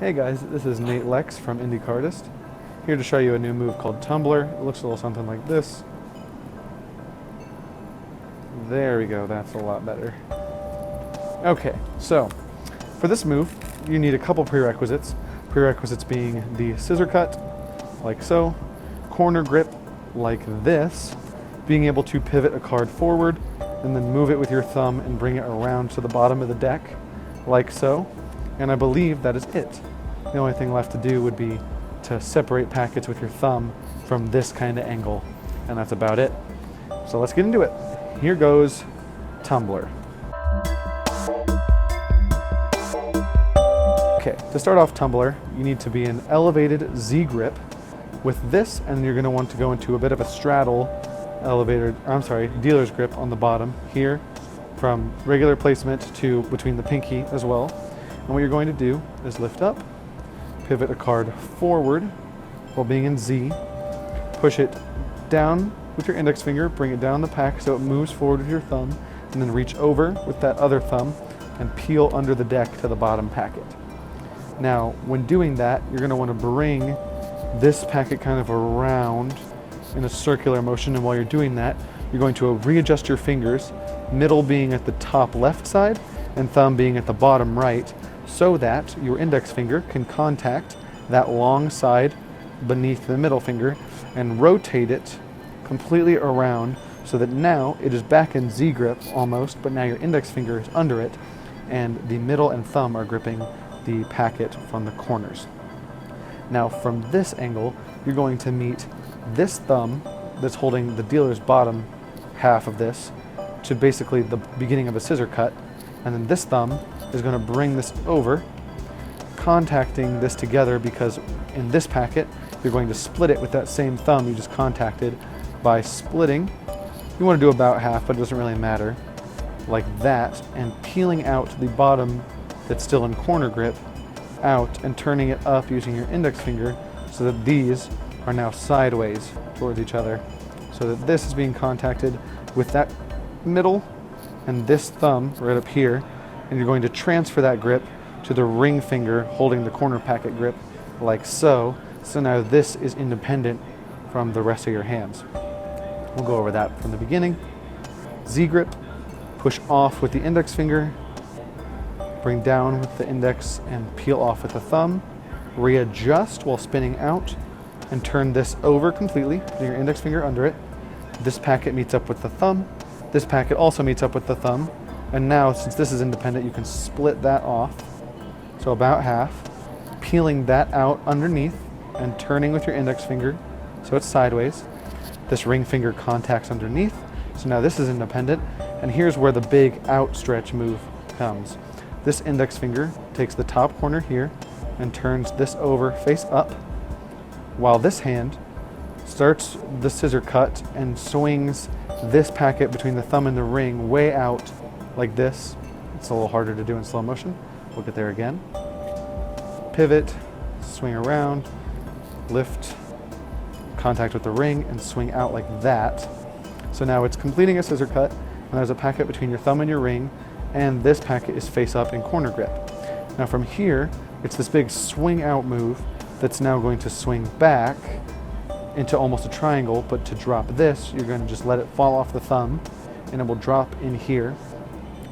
Hey guys, this is Nate Lex from Cardist, here to show you a new move called Tumblr. It looks a little something like this. There we go, that's a lot better. Okay, so for this move, you need a couple prerequisites. Prerequisites being the scissor cut, like so, corner grip, like this, being able to pivot a card forward, and then move it with your thumb and bring it around to the bottom of the deck, like so. And I believe that is it. The only thing left to do would be to separate packets with your thumb from this kind of angle, and that's about it. So let's get into it. Here goes Tumblr. Okay, to start off Tumblr, you need to be an elevated Z grip with this, and you're going to want to go into a bit of a straddle dealer's grip on the bottom here, from regular placement to between the pinky as well. And what you're going to do is lift up, pivot a card forward while being in Z, push it down with your index finger, bring it down the pack so it moves forward with your thumb, and then reach over with that other thumb and peel under the deck to the bottom packet. Now, when doing that, you're going to want to bring this packet kind of around in a circular motion, and while you're doing that, you're going to readjust your fingers, middle being at the top left side and thumb being at the bottom right, so that your index finger can contact that long side beneath the middle finger and rotate it completely around so that now it is back in Z grip almost, but now your index finger is under it and the middle and thumb are gripping the packet from the corners. Now from this angle, you're going to meet this thumb that's holding the dealer's bottom half of this to basically the beginning of a scissor cut, and then this thumb is going to bring this over, contacting this together, because in this packet you're going to split it with that same thumb you just contacted by splitting. You want to do about half, but it doesn't really matter, like that, and peeling out the bottom that's still in corner grip out and turning it up using your index finger so that these are now sideways towards each other, so that this is being contacted with that middle and this thumb right up here, and you're going to transfer that grip to the ring finger holding the corner packet grip like so. So now this is independent from the rest of your hands. We'll go over that from the beginning. Z grip, push off with the index finger, bring down with the index and peel off with the thumb, readjust while spinning out, and turn this over completely, putting your index finger under it. This packet meets up with the thumb. This packet also meets up with the thumb. And now, since this is independent, you can split that off, so about half, peeling that out underneath and turning with your index finger so it's sideways. This ring finger contacts underneath, so now this is independent, and here's where the big outstretch move comes. This index finger takes the top corner here and turns this over face up, while this hand starts the scissor cut and swings this packet between the thumb and the ring way out like this. It's a little harder to do in slow motion. We'll get there again. Pivot, swing around, lift, contact with the ring, and swing out like that. So now it's completing a scissor cut, and there's a packet between your thumb and your ring, and this packet is face up in corner grip. Now from here, it's this big swing out move that's now going to swing back into almost a triangle, but to drop this, you're going to just let it fall off the thumb, and it will drop in here.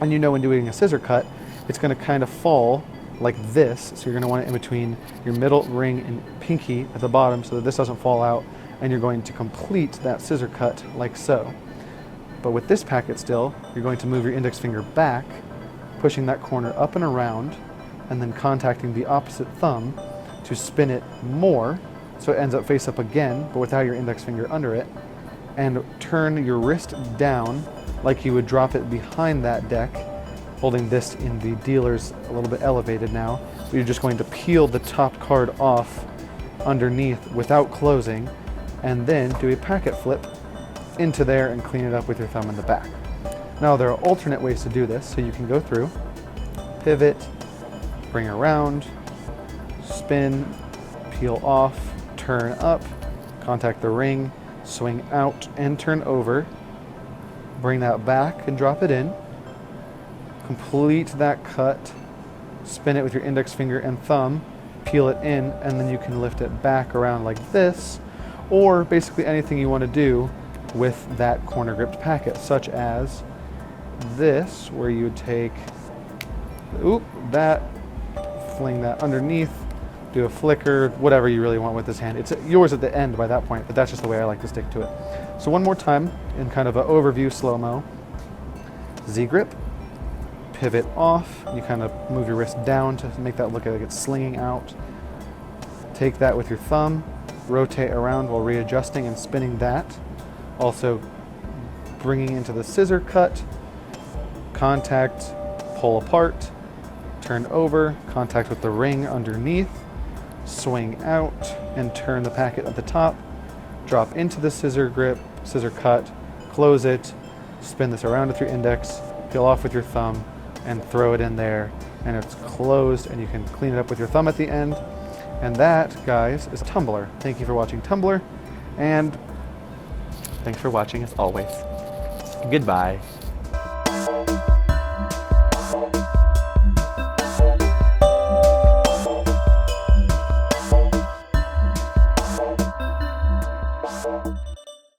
And you know when doing a scissor cut, it's going to kind of fall like this, so you're going to want it in between your middle ring and pinky at the bottom so that this doesn't fall out, and you're going to complete that scissor cut like so. But with this packet still, you're going to move your index finger back, pushing that corner up and around, and then contacting the opposite thumb to spin it more, so it ends up face up again, but without your index finger under it, and turn your wrist down like you would drop it behind that deck, holding this in the dealer's a little bit elevated now. But you're just going to peel the top card off underneath without closing, and then do a packet flip into there and clean it up with your thumb in the back. Now there are alternate ways to do this, so you can go through, pivot, bring around, spin, peel off, turn up, contact the ring, swing out and turn over, bring that back and drop it in, complete that cut, spin it with your index finger and thumb, peel it in, and then you can lift it back around like this, or basically anything you want to do with that corner gripped packet, such as this, where you would take, that, fling that underneath, do a flicker, whatever you really want with this hand. It's yours at the end by that point, but that's just the way I like to stick to it. So one more time, in kind of an overview slow-mo. Z grip, pivot off, you kind of move your wrist down to make that look like it's slinging out. Take that with your thumb, rotate around while readjusting and spinning that. Also bringing into the scissor cut, contact, pull apart, turn over, contact with the ring underneath, swing out, and turn the packet at the top, drop into the scissor grip, scissor cut, close it, spin this around with your index, peel off with your thumb, and throw it in there, and it's closed, and you can clean it up with your thumb at the end. And that, guys, is Tumblr. Thank you for watching Tumblr, and thanks for watching as always. Goodbye.